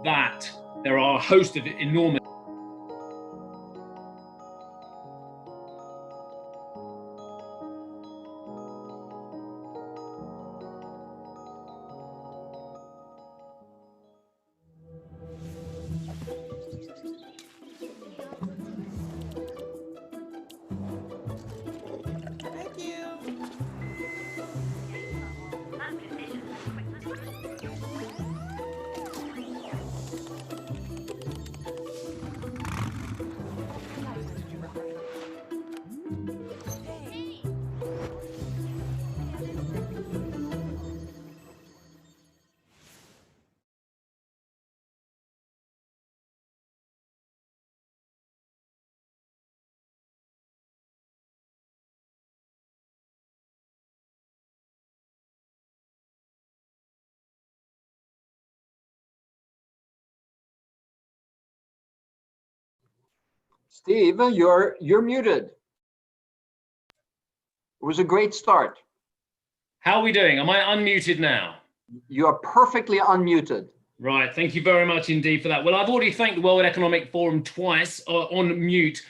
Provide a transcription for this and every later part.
that there are a host of enormous Steve, you're muted. It was a great start. How are we doing? Am I unmuted now? You are perfectly unmuted. Right, thank you very much indeed for that. Well, I've already thanked the World Economic Forum twice on mute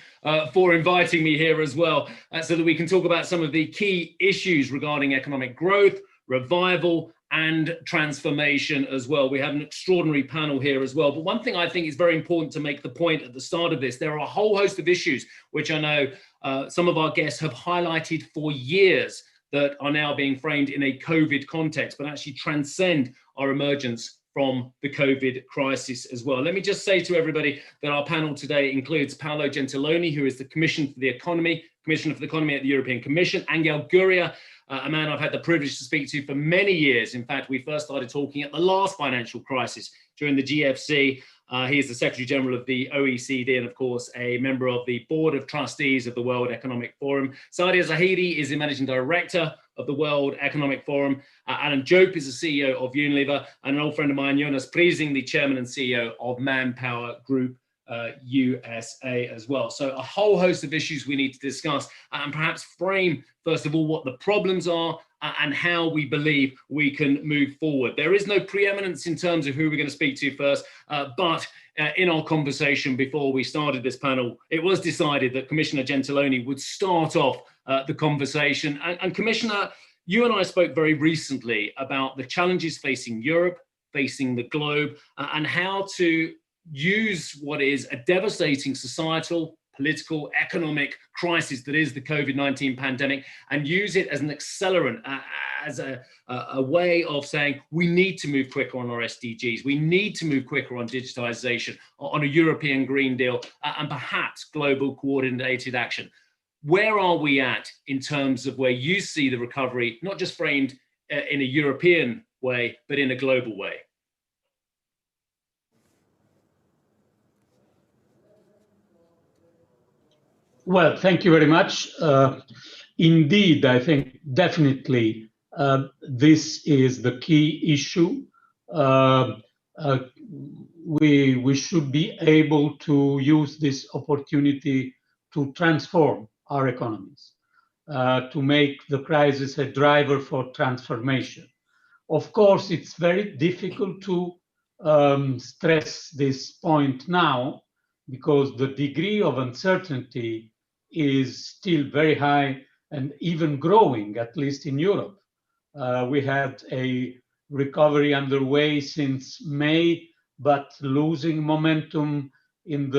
for inviting me here as well, so that we can talk about some of the key issues regarding economic growth, revival, and transformation as well. We have an extraordinary panel here as well. But one thing I think is very important to make the point at the start of this, there are a whole host of issues which I know some of our guests have highlighted for years that are now being framed in a COVID context, but actually transcend our emergence from the COVID crisis as well. Let me just say to everybody that our panel today includes Paolo Gentiloni, who is the Commissioner for the Economy at the European Commission, Angel Gurria, a man I've had the privilege to speak to for many years. In fact, we first started talking at the last financial crisis during the GFC. He is the Secretary General of the OECD and, of course, a member of the Board of Trustees of the World Economic Forum. Sadia Zahidi is the Managing Director of the World Economic Forum. Alan Jope is the CEO of Unilever, and an old friend of mine, Jonas Priesing, the Chairman and CEO of Manpower Group USA as well. So a whole host of issues we need to discuss and perhaps frame, first of all, what the problems are and how we believe we can move forward. There is no preeminence in terms of who we're going to speak to first, but in our conversation before we started this panel, it was decided that Commissioner Gentiloni would start off the conversation. And Commissioner, you and I spoke very recently about the challenges facing Europe, facing the globe, and how to use what is a devastating societal, political, economic crisis that is the COVID-19 pandemic, and use it as an accelerant, as a way of saying we need to move quicker on our SDGs, we need to move quicker on digitization, on a European Green Deal, and perhaps global coordinated action. Where are we at in terms of where you see the recovery, not just framed in a European way, but in a global way? Well, thank you very much. Indeed, I think definitely this is the key issue. We should be able to use this opportunity to transform our economies, to make the crisis a driver for transformation. Of course, it's very difficult to stress this point now, because the degree of uncertainty is still very high and even growing, at least in Europe. We had a recovery underway since May, but losing momentum in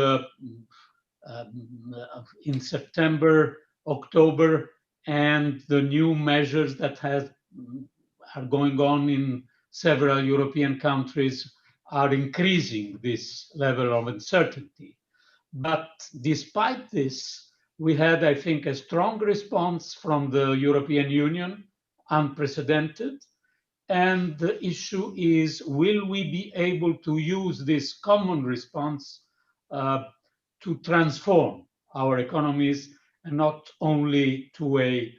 September, October, and the new measures that are going on in several European countries are increasing this level of uncertainty. But despite this, we had, I think, a strong response from the European Union, unprecedented. And the issue is, will we be able to use this common response to transform our economies, and not only to a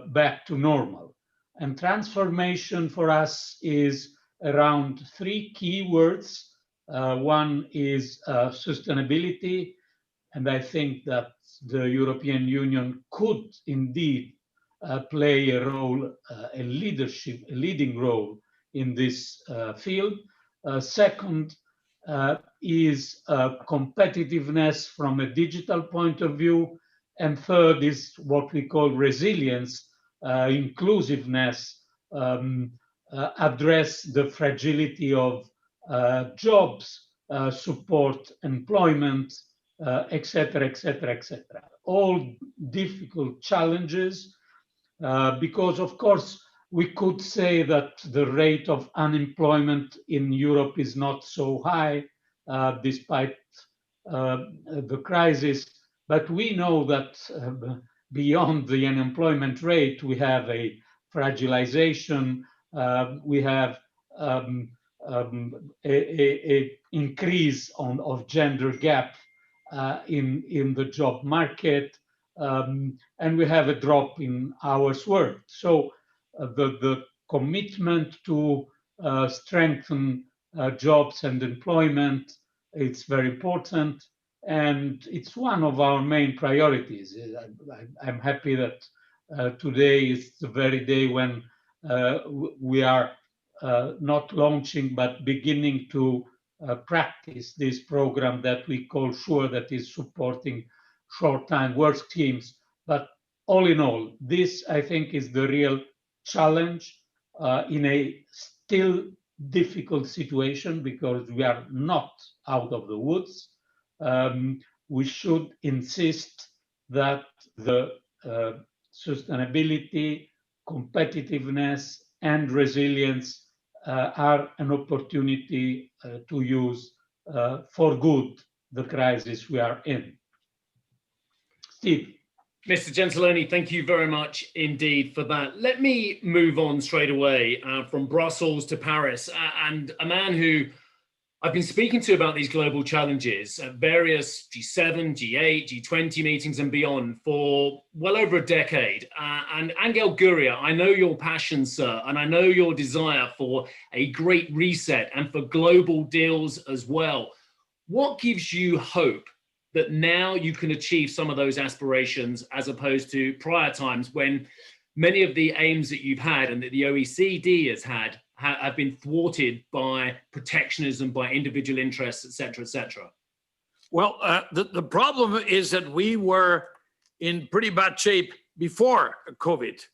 back to normal? And transformation for us is around three key words. One is sustainability, and I think that the European Union could indeed play a role, a leading role in this field. Second, is competitiveness from a digital point of view, and third is what we call resilience, inclusiveness, address the fragility of jobs, support employment, etc., etc., etc. All difficult challenges because, of course, we could say that the rate of unemployment in Europe is not so high despite the crisis. But we know that beyond the unemployment rate, we have a fragilization, we have a increase of gender gap in the job market, and we have a drop in hours worked. So the commitment to strengthen jobs and employment, it's very important, and it's one of our main priorities. I'm happy that today is the very day when we are not launching but beginning to practice this program that we call SURE, that is supporting short-time work schemes. But all in all, this, I think, is the real challenge in a still difficult situation because we are not out of the woods. We should insist that the sustainability, competitiveness, and resilience are an opportunity to use for good the crisis we are in. Steve. Mr. Gentiloni, thank you very much indeed for that. Let me move on straight away from Brussels to Paris, and a man who I've been speaking to about these global challenges at various G7, G8, G20 meetings and beyond for well over a decade. And Angel Gurria, I know your passion, sir, and I know your desire for a great reset and for global deals as well. What gives you hope that now you can achieve some of those aspirations as opposed to prior times when many of the aims that you've had and that the OECD has had have been thwarted by protectionism, by individual interests, et cetera, et cetera? Well, the problem is that we were in pretty bad shape before COVID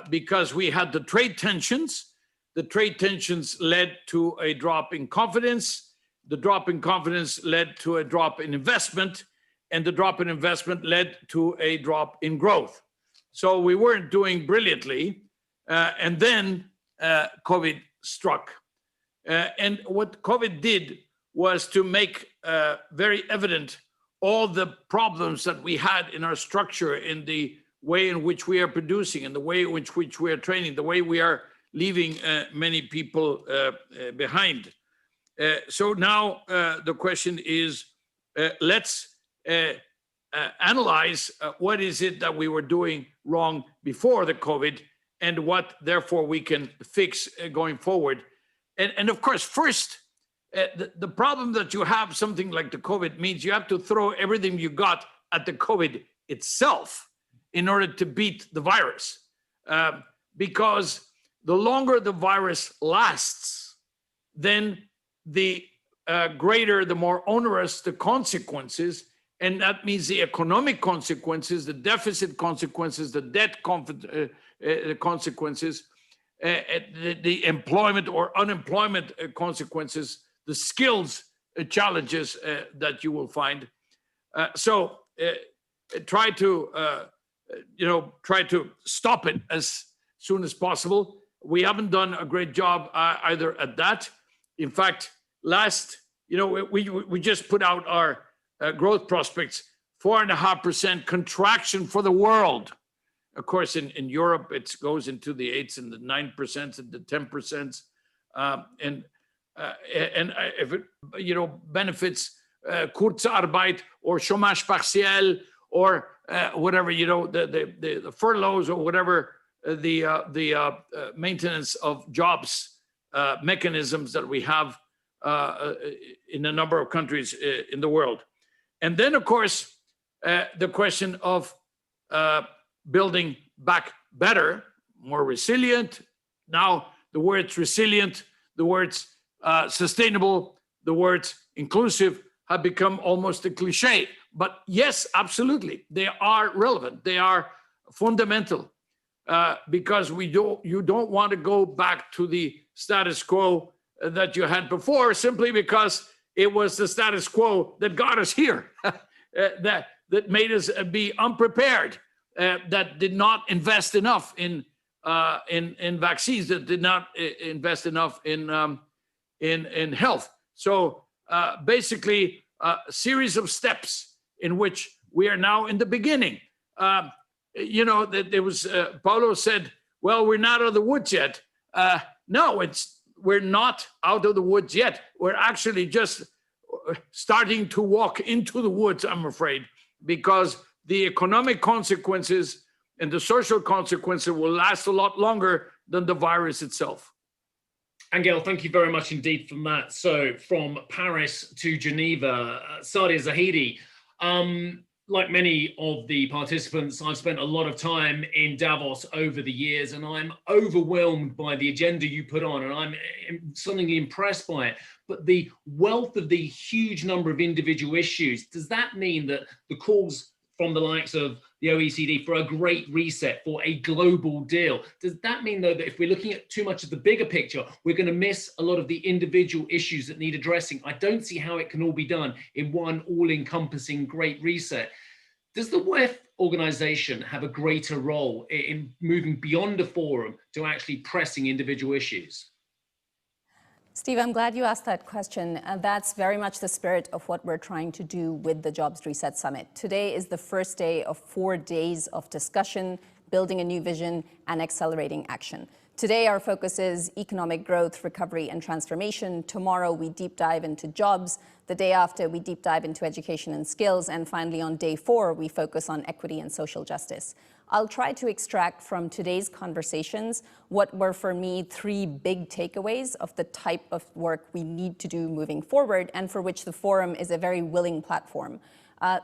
because we had the trade tensions. The trade tensions led to a drop in confidence. The drop in confidence led to a drop in investment, and the drop in investment led to a drop in growth. So we weren't doing brilliantly, and then COVID struck. And what COVID did was to make very evident all the problems that we had in our structure, in the way in which we are producing, in the way in which we are training, the way we are leaving many people behind. So now the question is, let's analyze what is it that we were doing wrong before the COVID and what therefore we can fix going forward. And of course, first, the problem that you have something like the COVID means you have to throw everything you got at the COVID itself in order to beat the virus. Because the longer the virus lasts, then the greater, the more onerous the consequences. And that means the economic consequences, the deficit consequences, the debt consequences, the employment or unemployment consequences, the skills challenges that you will find. So try to stop it as soon as possible. We haven't done a great job either at that. In fact, we just put out our growth prospects, 4.5% contraction for the world. Of course, in Europe, it goes into the 8s and the 9% and the 10%. And if it benefits Kurzarbeit or chômage partiel or whatever, the furloughs or whatever, the maintenance of jobs mechanisms that we have in a number of countries in the world. And then, of course, the question of building back better, more resilient. Now, the words resilient, the words sustainable, the words inclusive have become almost a cliche. But yes, absolutely, they are relevant. They are fundamental because you don't want to go back to the status quo that you had before, simply because it was the status quo that got us here, that made us be unprepared, that did not invest enough in vaccines, that did not invest enough in health. So basically, a series of steps in which we are now in the beginning. That there was Paulo said, "Well, we're not out of the woods yet." No, we're not out of the woods yet. We're actually just starting to walk into the woods, I'm afraid, because the economic consequences and the social consequences will last a lot longer than the virus itself. Angel, thank you very much indeed for that. So from Paris to Geneva, Sadia Zahidi, like many of the participants, I've spent a lot of time in Davos over the years, and I'm overwhelmed by the agenda you put on, and I'm suddenly impressed by it. But the wealth of the huge number of individual issues, does that mean that the calls from the likes of the OECD for a great reset, for a global deal, does that mean, though, that if we're looking at too much of the bigger picture, we're going to miss a lot of the individual issues that need addressing? I don't see how it can all be done in one all-encompassing great reset. Does the WEF organization have a greater role in moving beyond a forum to actually pressing individual issues? Steve, I'm glad you asked that question. That's very much the spirit of what we're trying to do with the Jobs Reset Summit. Today is the first day of 4 days of discussion, building a new vision, and accelerating action. Today, our focus is economic growth, recovery, and transformation. Tomorrow, we deep dive into jobs. The day after, we deep dive into education and skills. And finally, on day 4, we focus on equity and social justice. I'll try to extract from today's conversations what were, for me, 3 big takeaways of the type of work we need to do moving forward, and for which the forum is a very willing platform.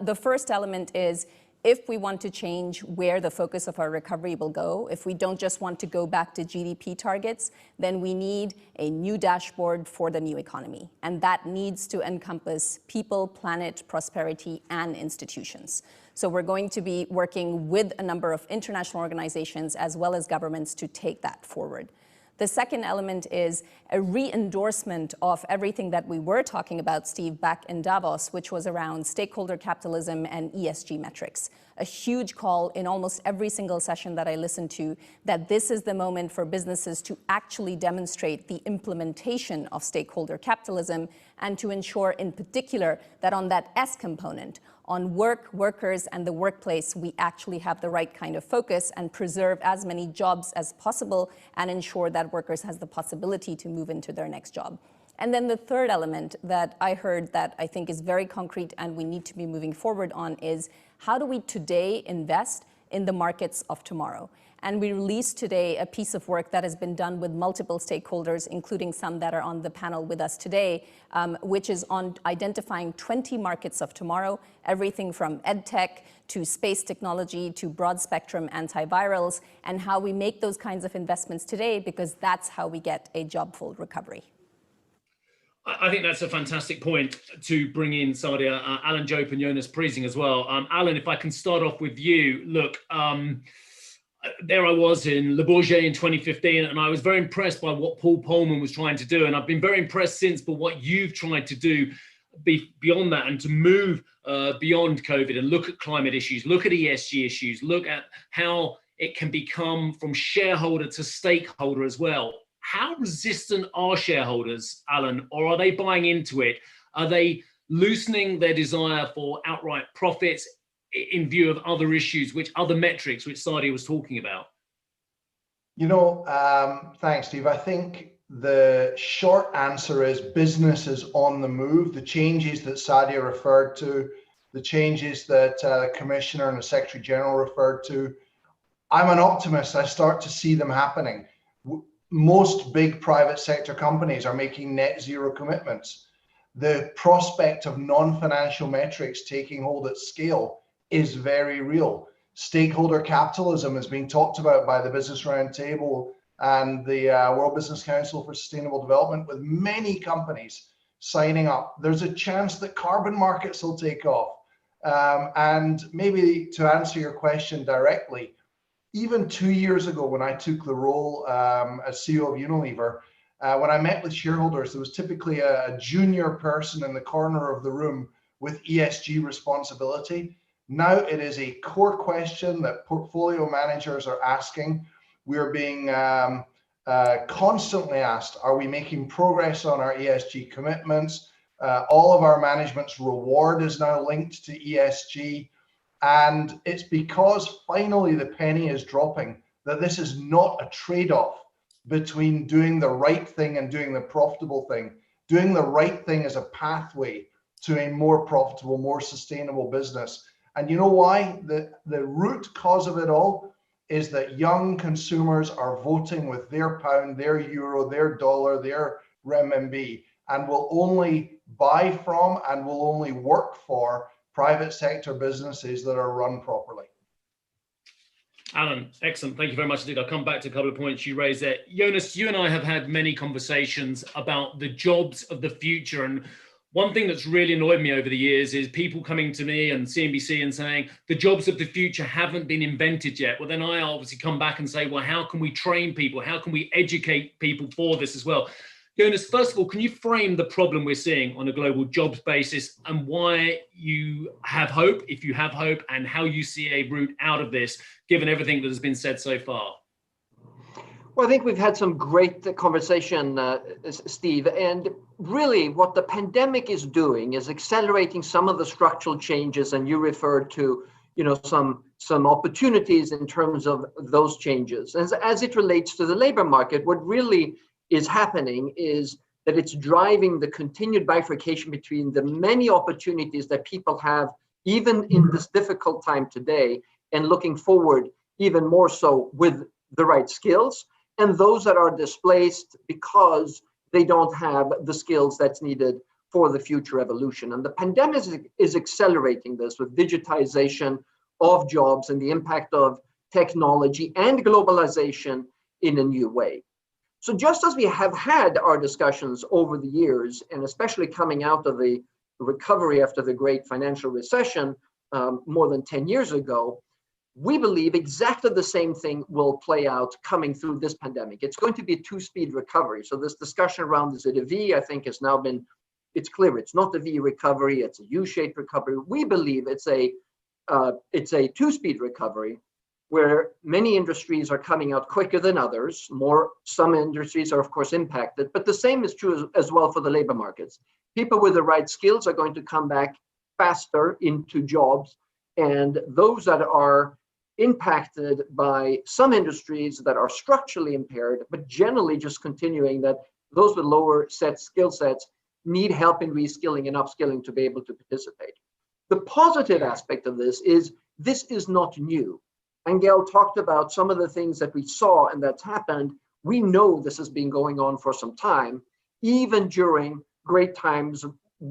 The first element is, if we want to change where the focus of our recovery will go, if we don't just want to go back to GDP targets, then we need a new dashboard for the new economy. And that needs to encompass people, planet, prosperity, and institutions. So we're going to be working with a number of international organizations as well as governments to take that forward. The second element is a re-endorsement of everything that we were talking about, Steve, back in Davos, which was around stakeholder capitalism and ESG metrics. A huge call in almost every single session that I listened to, that this is the moment for businesses to actually demonstrate the implementation of stakeholder capitalism, and to ensure in particular that on that S component, on work, workers, and the workplace, we actually have the right kind of focus and preserve as many jobs as possible and ensure that workers has the possibility to move into their next job. And then the third element that I heard that I think is very concrete and we need to be moving forward on is, how do we today invest in the markets of tomorrow? And we released today a piece of work that has been done with multiple stakeholders, including some that are on the panel with us today, which is on identifying 20 markets of tomorrow, everything from edtech to space technology to broad spectrum antivirals, and how we make those kinds of investments today, because that's how we get a job-full recovery. I think that's a fantastic point to bring in, Sadia, Alan Jope and Jonas Priesing as well. Alan, if I can start off with you. Look, there I was in Le Bourget in 2015, and I was very impressed by what Paul Polman was trying to do. And I've been very impressed since by what you've tried to do beyond that, and to move beyond COVID and look at climate issues, look at ESG issues, look at how it can become from shareholder to stakeholder as well. How resistant are shareholders, Alan, or are they buying into it? Are they loosening their desire for outright profits in view of other issues, other metrics, which Sadia was talking about? Thanks, Steve. I think the short answer is business is on the move. The changes that Sadia referred to, the changes that the Commissioner and the Secretary General referred to, I'm an optimist. I start to see them happening. Most big private sector companies are making net zero commitments. The prospect of non-financial metrics taking hold at scale is very real. Stakeholder capitalism is being talked about by the Business Roundtable and the World Business Council for Sustainable Development, with many companies signing up. There's a chance that carbon markets will take off. And maybe to answer your question directly, even 2 years ago when I took the role as CEO of Unilever, when I met with shareholders, there was typically a junior person in the corner of the room with ESG responsibility. Now it is a core question that portfolio managers are asking. We're being constantly asked, are we making progress on our ESG commitments? All of our management's reward is now linked to ESG. And it's because finally the penny is dropping that this is not a trade-off between doing the right thing and doing the profitable thing. Doing the right thing is a pathway to a more profitable, more sustainable business. And you know why? The root cause of it all is that young consumers are voting with their pound, their euro, their dollar, their renminbi, and will only buy from and will only work for private sector businesses that are run properly. Alan, excellent. Thank you very much indeed. I'll come back to a couple of points you raised there. Jonas, you and I have had many conversations about the jobs of the future. And one thing that's really annoyed me over the years is people coming to me and CNBC and saying the jobs of the future haven't been invented yet. Well, then I obviously come back and say, well, how can we train people? How can we educate people for this as well? Jonas, first of all, can you frame the problem we're seeing on a global jobs basis and why you have hope, if you have hope, and how you see a route out of this, given everything that has been said so far? Well, I think we've had some great conversation, Steve, and really what the pandemic is doing is accelerating some of the structural changes, and you referred to, some opportunities in terms of those changes. As it relates to the labor market, what really is happening is that it's driving the continued bifurcation between the many opportunities that people have, even in this difficult time today, and looking forward even more so with the right skills, and those that are displaced because they don't have the skills that's needed for the future evolution. And the pandemic is accelerating this with digitization of jobs and the impact of technology and globalization in a new way. So just as we have had our discussions over the years, and especially coming out of the recovery after the great financial recession more than 10 years ago, we believe exactly the same thing will play out coming through this pandemic. It's going to be a two-speed recovery. So this discussion around, is it a V, I think has now been, it's clear it's not a V recovery, it's a U-shaped recovery. We believe it's a two-speed recovery, where many industries are coming out quicker than others. Some industries are of course impacted, but the same is true as well for the labor markets. People with the right skills are going to come back faster into jobs, and those that are impacted by some industries that are structurally impaired, but generally just continuing, that those with lower skill sets need help in reskilling and upskilling to be able to participate. The positive aspect of this is not new. Angel talked about some of the things that we saw and that's happened. We know this has been going on for some time, even during great times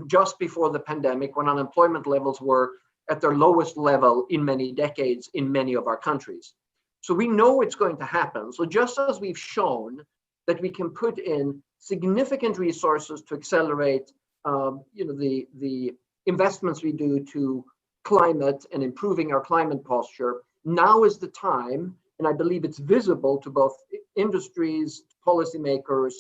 just before the pandemic, when unemployment levels were at their lowest level in many decades in many of our countries. So we know it's going to happen. So just as we've shown that we can put in significant resources to accelerate the investments we do to climate and improving our climate posture, now is the time, and I believe it's visible to both industries, policymakers,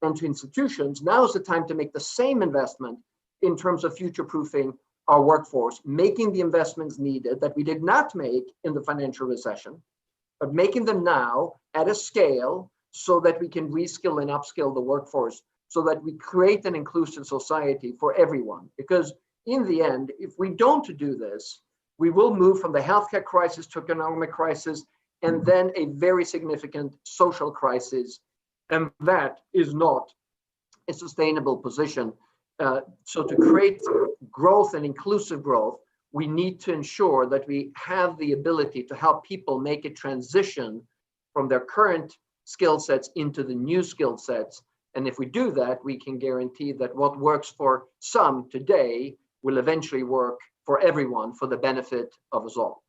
and to institutions, now is the time to make the same investment in terms of future-proofing our workforce, making the investments needed that we did not make in the financial recession, but making them now at a scale so that we can reskill and upskill the workforce, so that we create an inclusive society for everyone. Because in the end, if we don't do this, we will move from the healthcare crisis to economic crisis, and then a very significant social crisis. And that is not a sustainable position. So to create growth and inclusive growth, we need to ensure that we have the ability to help people make a transition from their current skill sets into the new skill sets. And if we do that, we can guarantee that what works for some today will eventually work for everyone for the benefit of us all.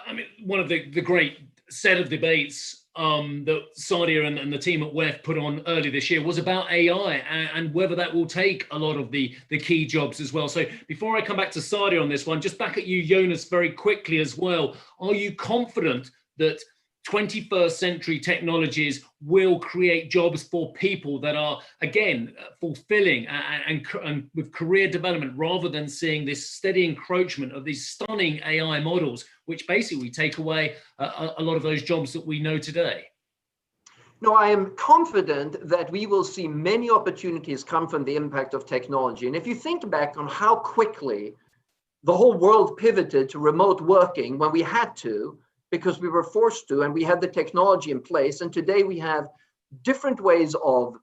I mean, one of the great set of debates that Sadia and the team at WEF put on earlier this year was about AI and whether that will take a lot of the key jobs as well. So before I come back to Sadia on this one, just back at you, Jonas, very quickly as well. Are you confident that 21st century technologies will create jobs for people that are, again, fulfilling and with career development, rather than seeing this steady encroachment of these stunning AI models, which basically take away a lot of those jobs that we know today? No, I am confident that we will see many opportunities come from the impact of technology. And if you think back on how quickly the whole world pivoted to remote working when we had to, because we were forced to, and we had the technology in place. And today we have different ways of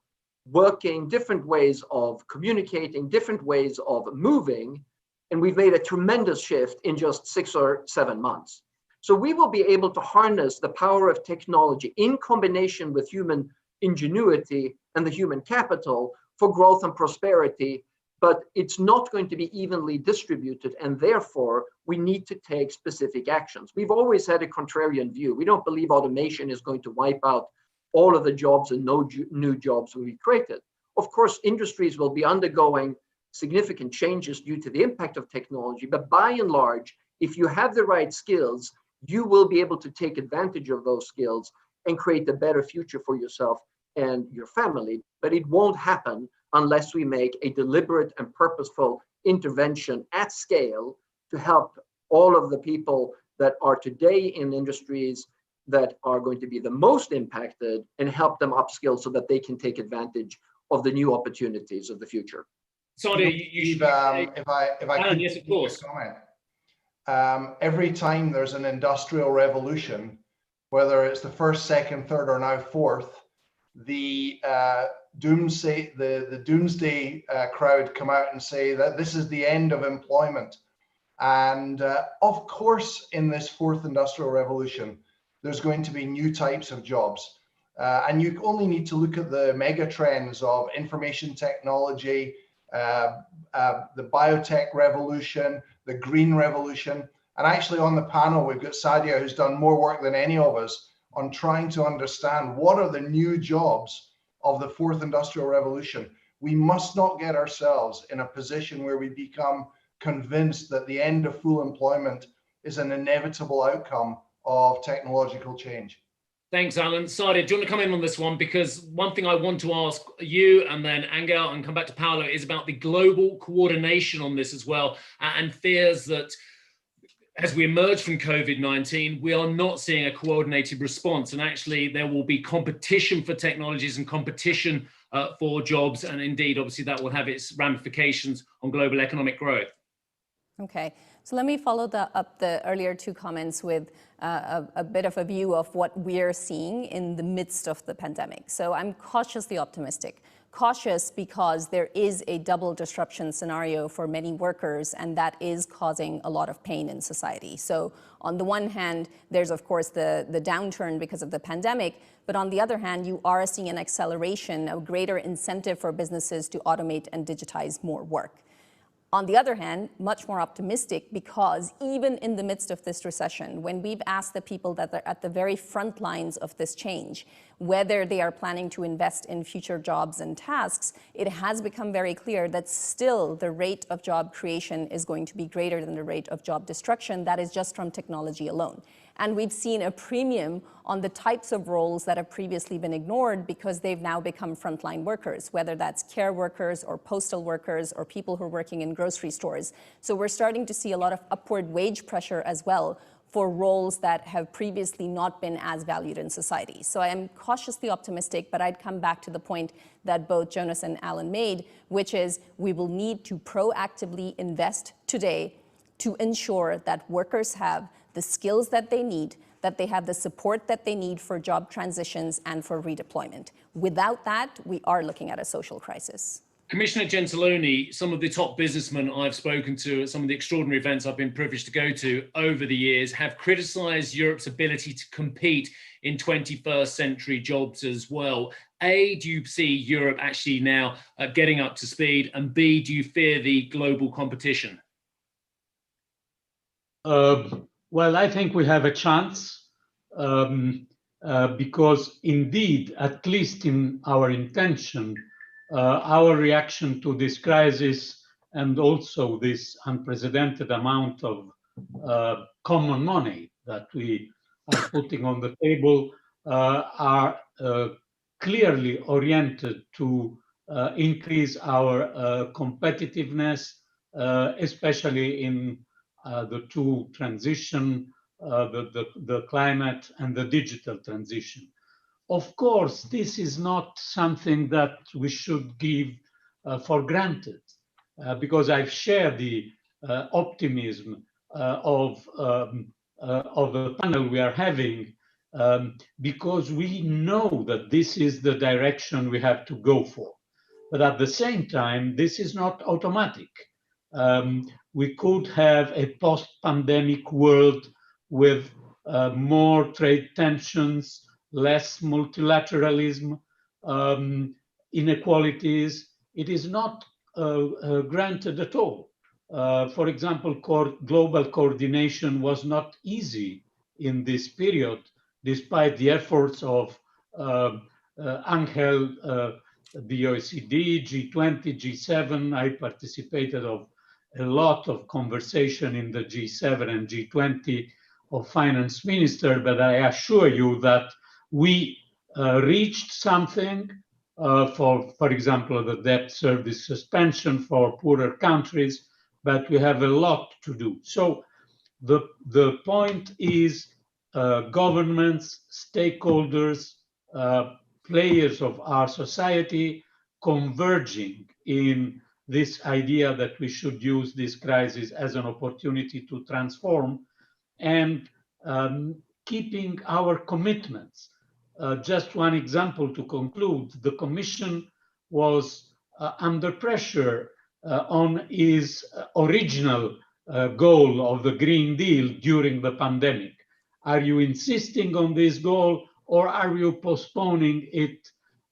working, different ways of communicating, different ways of moving. And we've made a tremendous shift in just 6 or 7 months. So we will be able to harness the power of technology in combination with human ingenuity and the human capital for growth and prosperity. But it's not going to be evenly distributed, and therefore we need to take specific actions. We've always had a contrarian view. We don't believe automation is going to wipe out all of the jobs and no new jobs will be created. Of course, industries will be undergoing significant changes due to the impact of technology, but by and large, if you have the right skills, you will be able to take advantage of those skills and create a better future for yourself and your family. But it won't happen unless we make a deliberate and purposeful intervention at scale to help all of the people that are today in industries that are going to be the most impacted, and help them upskill so that they can take advantage of the new opportunities of the future. Sorry, you should if I could, yes, of course. Comment. Every time there's an industrial revolution, whether it's the first, second, third, or now fourth, the doomsday crowd come out and say that this is the end of employment. And of course, in this fourth industrial revolution, there's going to be new types of jobs. And you only need to look at the mega trends of information technology, the biotech revolution, the green revolution. And actually on the panel, we've got Sadia, who's done more work than any of us on trying to understand what are the new jobs of the fourth industrial revolution. We must not get ourselves in a position where we become convinced that the end of full employment is an inevitable outcome of technological change. Thanks, Alan. Sadia, do you want to come in on this one? Because one thing I want to ask you, and then Angel, and come back to Paolo, is about the global coordination on this as well, and fears that as we emerge from COVID-19, we are not seeing a coordinated response, and actually there will be competition for technologies and competition for jobs, and indeed, obviously, that will have its ramifications on global economic growth. Okay, so let me follow up the earlier two comments with a bit of a view of what we're seeing in the midst of the pandemic. So I'm cautiously optimistic. Cautious because there is a double disruption scenario for many workers, and that is causing a lot of pain in society. So on the one hand, there's of course the downturn because of the pandemic, but on the other hand, you are seeing an acceleration, a greater incentive for businesses to automate and digitize more work. On the other hand, much more optimistic because even in the midst of this recession, when we've asked the people that are at the very front lines of this change, whether they are planning to invest in future jobs and tasks, it has become very clear that still the rate of job creation is going to be greater than the rate of job destruction. That is just from technology alone. And we've seen a premium on the types of roles that have previously been ignored because they've now become frontline workers, whether that's care workers or postal workers or people who are working in grocery stores. So we're starting to see a lot of upward wage pressure as well for roles that have previously not been as valued in society. So I am cautiously optimistic, but I'd come back to the point that both Jonas and Alan made, which is we will need to proactively invest today to ensure that workers have the skills that they need, that they have the support that they need for job transitions and for redeployment. Without that, we are looking at a social crisis. Commissioner Gentiloni, some of the top businessmen I've spoken to at some of the extraordinary events I've been privileged to go to over the years have criticized Europe's ability to compete in 21st century jobs as well. A, do you see Europe actually now getting up to speed? And B, do you fear the global competition? Well, I think we have a chance. because indeed, at least in our intention, our reaction to this crisis and also this unprecedented amount of common money that we are putting on the table are clearly oriented to increase our competitiveness, especially in the two transition, the climate and the digital transition. Of course, this is not something that we should give for granted, because I've shared the optimism of the panel we are having, because we know that this is the direction we have to go for. But at the same time, this is not automatic. We could have a post-pandemic world with more trade tensions, less multilateralism, inequalities. It is not granted at all. For example, global coordination was not easy in this period, despite the efforts of Angel, the OECD, G20, G7. I participated of a lot of conversation in the G7 and G20 of finance minister, but I assure you that we reached something for example, the debt service suspension for poorer countries, but we have a lot to do. So the point is governments, stakeholders, players of our society converging in this idea that we should use this crisis as an opportunity to transform and keeping our commitments. Just one example to conclude, the Commission was under pressure on its original goal of the Green Deal during the pandemic. Are you insisting on this goal or are you postponing it?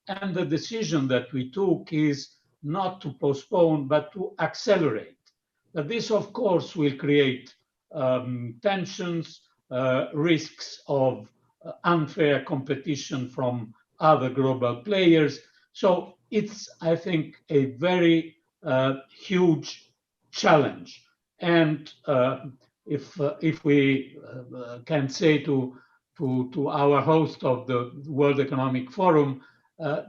And the decision that we took is not to postpone, but to accelerate. But this, of course, will create tensions, risks of unfair competition from other global players. So it's, I think, a very huge challenge. And if we can say to our host of the World Economic Forum,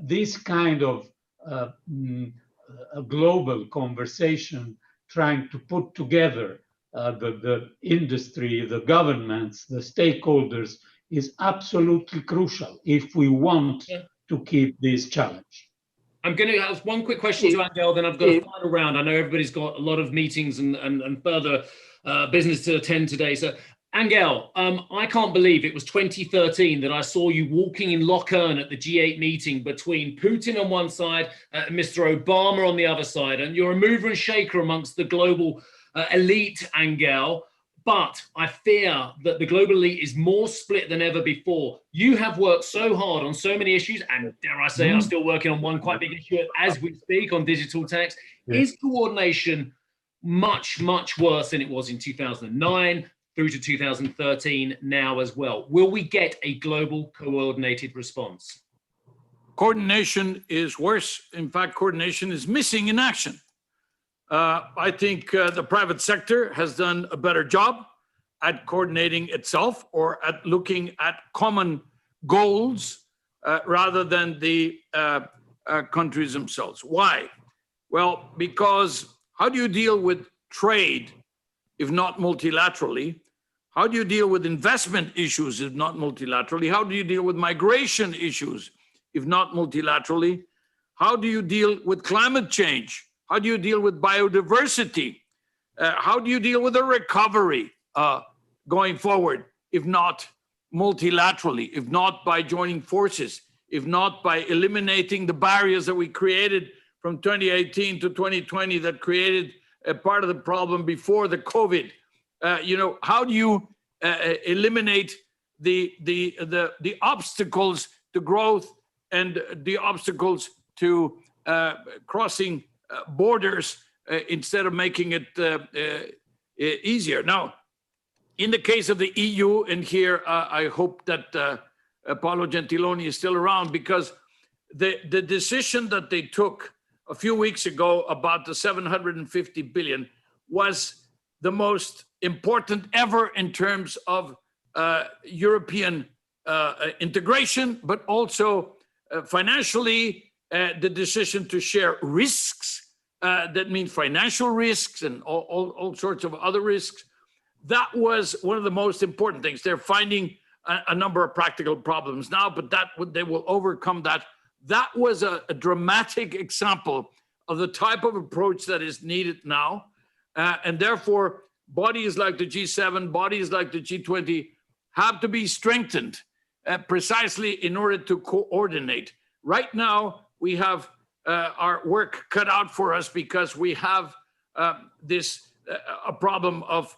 this kind of a global conversation trying to put together the industry, the governments, the stakeholders is absolutely crucial if we want to keep this challenge. I'm going to ask one quick question to Angel, then I've got a final round. I know everybody's got a lot of meetings and further business to attend today. So Angel, I can't believe it was 2013 that I saw you walking in Locarno at the G8 meeting between Putin on one side and Mr. Obama on the other side. And you're a mover and shaker amongst the global elite, Angel. But I fear that the global elite is more split than ever before. You have worked so hard on so many issues, and dare I say, are still working on one quite big issue as we speak on digital tax. Yeah. Is coordination much, much worse than it was in 2009 through to 2013 now as well? Will we get a global coordinated response? Coordination is worse. In fact, coordination is missing in action. I think the private sector has done a better job at coordinating itself or at looking at common goals rather than the countries themselves. Why? Well, because how do you deal with trade if not multilaterally? How do you deal with investment issues if not multilaterally? How do you deal with migration issues if not multilaterally? How do you deal with climate change? How do you deal with biodiversity? How do you deal with a recovery going forward, if not multilaterally, if not by joining forces, if not by eliminating the barriers that we created from 2018 to 2020 that created a part of the problem before the COVID? How do you eliminate the obstacles to growth and the obstacles to crossing borders instead of making it easier? Now, in the case of the EU, and here I hope that Paolo Gentiloni is still around, because the decision that they took a few weeks ago about the 750 billion was the most important ever in terms of European integration, but also financially, the decision to share risks, that means financial risks and all sorts of other risks. That was one of the most important things. They're finding a number of practical problems now, but they will overcome that. That was a dramatic example of the type of approach that is needed now. And therefore, bodies like the G7, bodies like the G20 have to be strengthened precisely in order to coordinate. Right now, we have our work cut out for us, because we have a problem of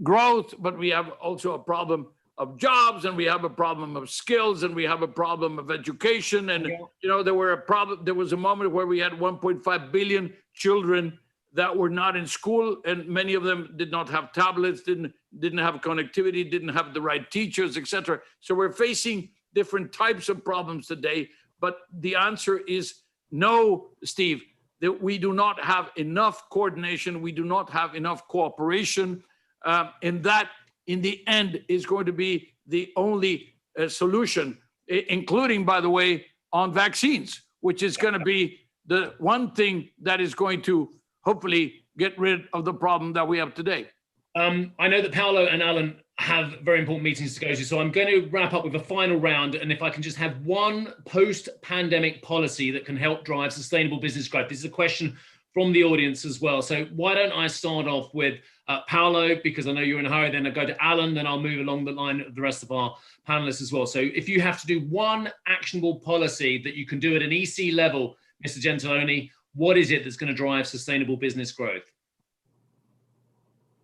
growth, but we have also a problem of jobs, and we have a problem of skills, and we have a problem of education. And there was a moment where we had 1.5 billion children that were not in school, and many of them did not have tablets, didn't have connectivity, didn't have the right teachers, etc. So we're facing different types of problems today. But the answer is no, Steve, that we do not have enough coordination, we do not have enough cooperation, and that in the end is going to be the only solution, including, by the way, on vaccines, which is going to be the one thing that is going to hopefully get rid of the problem that we have today. I know that Paolo and Alan have very important meetings to go to, so I'm going to wrap up with a final round. And if I can just have one post-pandemic policy that can help drive sustainable business growth. This is a question from the audience as well. So why don't I start off with Paolo, because I know you're in a hurry, then I'll go to Alan, then I'll move along the line of the rest of our panelists as well. So if you have to do one actionable policy that you can do at an EC level, Mr. Gentiloni, what is it that's going to drive sustainable business growth?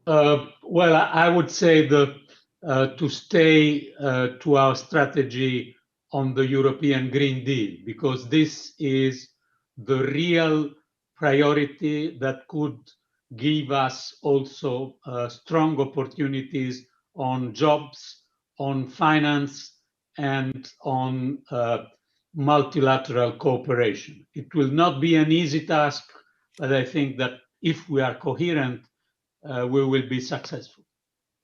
Well, I would say to stay to our strategy on the European Green Deal, because this is the real priority that could give us also strong opportunities on jobs, on finance, and on multilateral cooperation. It will not be an easy task, but I think that if we are coherent, we will be successful.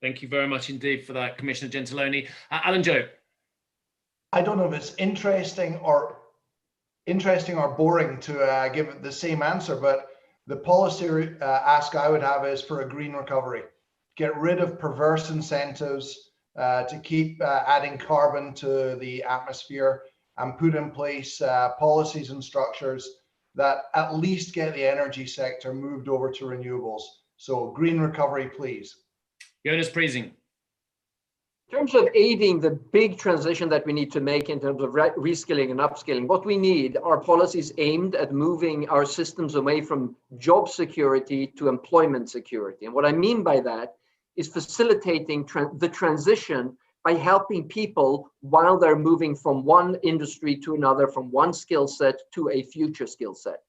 Thank you very much indeed for that, Commissioner Gentiloni. Alan Joe. I don't know if it's interesting or boring to give it the same answer, but the policy ask I would have is for a green recovery. Get rid of perverse incentives to keep adding carbon to the atmosphere, and put in place policies and structures that at least get the energy sector moved over to renewables. So green recovery, please. Jonas Priesing. In terms of aiding the big transition that we need to make in terms of reskilling and upskilling, what we need are policies aimed at moving our systems away from job security to employment security. And what I mean by that is facilitating the transition by helping people while they're moving from one industry to another, from one skill set to a future skill set.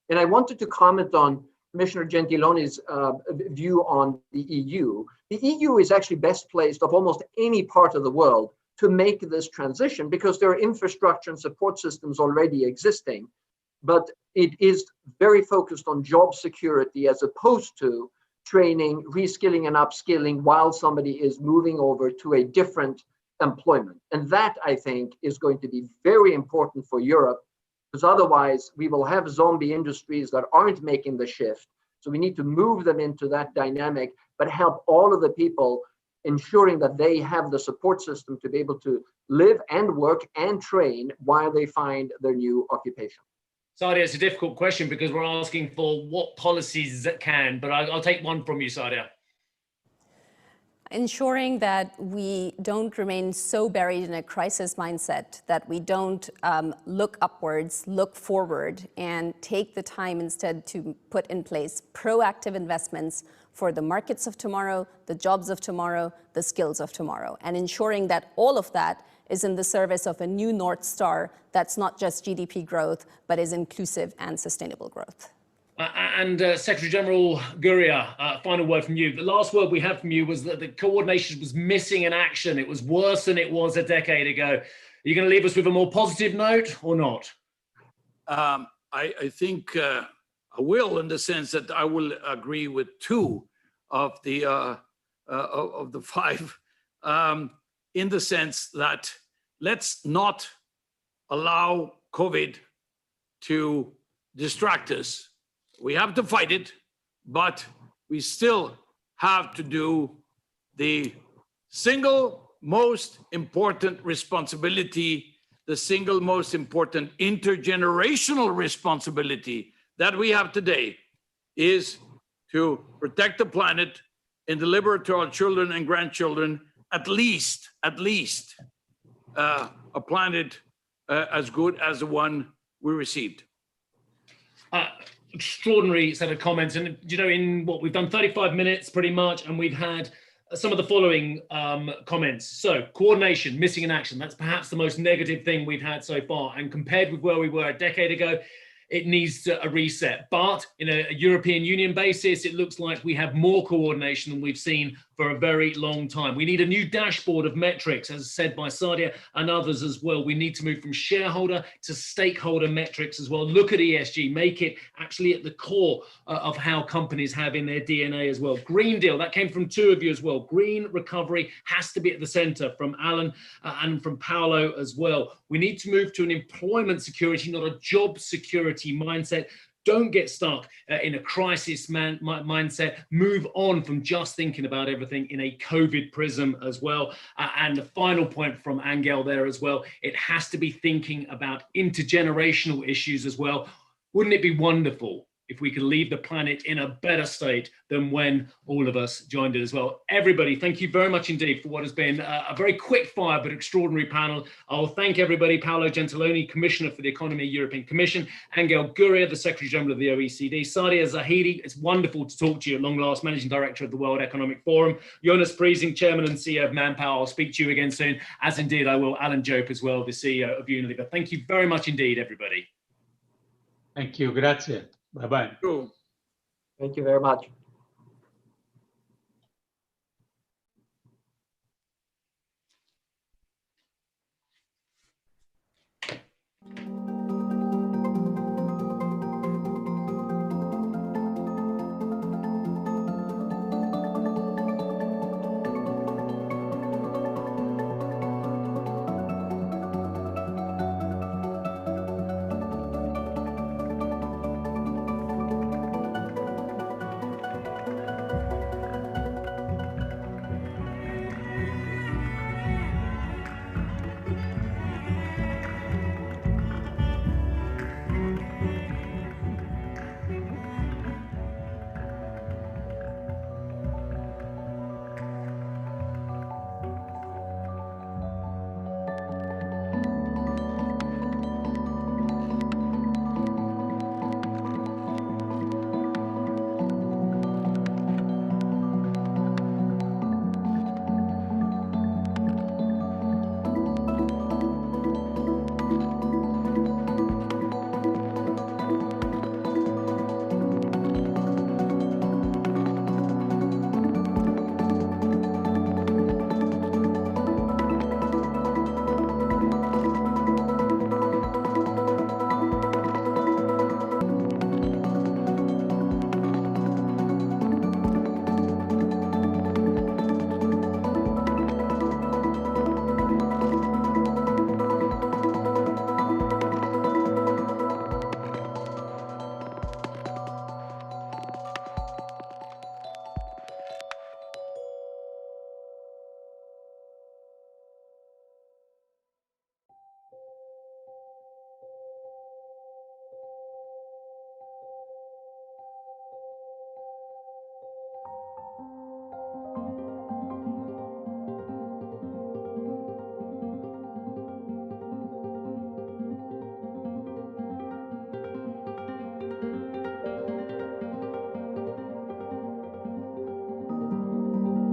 And I wanted to comment on Commissioner Gentiloni's view on the EU. The EU is actually best placed of almost any part of the world to make this transition, because there are infrastructure and support systems already existing, but it is very focused on job security as opposed to training, reskilling and upskilling while somebody is moving over to a different employment. And that, I think, is going to be very important for Europe, because otherwise we will have zombie industries that aren't making the shift. So we need to move them into that dynamic, but help all of the people, ensuring that they have the support system to be able to live and work and train while they find their new occupation. Sadia, it's a difficult question because we're asking for what policies that can, but I'll take one from you, Sadia. Ensuring that we don't remain so buried in a crisis mindset that we don't look upwards, look forward, and take the time instead to put in place proactive investments for the markets of tomorrow, the jobs of tomorrow, the skills of tomorrow, and ensuring that all of that is in the service of a new North Star that's not just GDP growth, but is inclusive and sustainable growth. And Secretary General Gurria, final word from you. The last word we had from you was that the coordination was missing in action. It was worse than it was a decade ago. Are you going to leave us with a more positive note or not? I think I will, in the sense that I will agree with two of the five, in the sense that let's not allow COVID to distract us. We have to fight it, but we still have to do the single most important responsibility, the single most important intergenerational responsibility that we have today, is to protect the planet and deliver to our children and grandchildren at least a planet as good as the one we received. Extraordinary set of comments, and in what we've done 35 minutes pretty much, and we've had some of the following comments. So, coordination missing in action, that's perhaps the most negative thing we've had so far, and compared with where we were a decade ago, it needs a reset. But in a European Union basis, it looks like we have more coordination than we've seen for a very long time. We need a new dashboard of metrics, as said by Sadia and others as well. We need to move from shareholder to stakeholder metrics as well. Look at ESG, make it actually at the core of how companies have in their DNA as well. Green Deal, that came from two of you as well. Green recovery has to be at the center, from Alan and from Paolo as well. We need to move to an employment security, not a job security mindset. Don't get stuck in a crisis mindset. Move on from just thinking about everything in a COVID prism as well. And the final point from Angel there as well, it has to be thinking about intergenerational issues as well. Wouldn't it be wonderful if we could leave the planet in a better state than when all of us joined it as well? Everybody, thank you very much indeed for what has been a very quick fire but extraordinary panel. I'll thank everybody: Paolo Gentiloni, Commissioner for the Economy, European Commission; Angel Gurria, the Secretary General of the OECD; Sadia Zahidi, it's wonderful to talk to you at long last, Managing Director of the World Economic Forum; Jonas Priesing, Chairman and CEO of Manpower. I'll speak to you again soon, as indeed I will Alan Jope as well, the CEO of Unilever. Thank you very much indeed, everybody. Thank you. Grazie. Bye-bye. Thank you very much.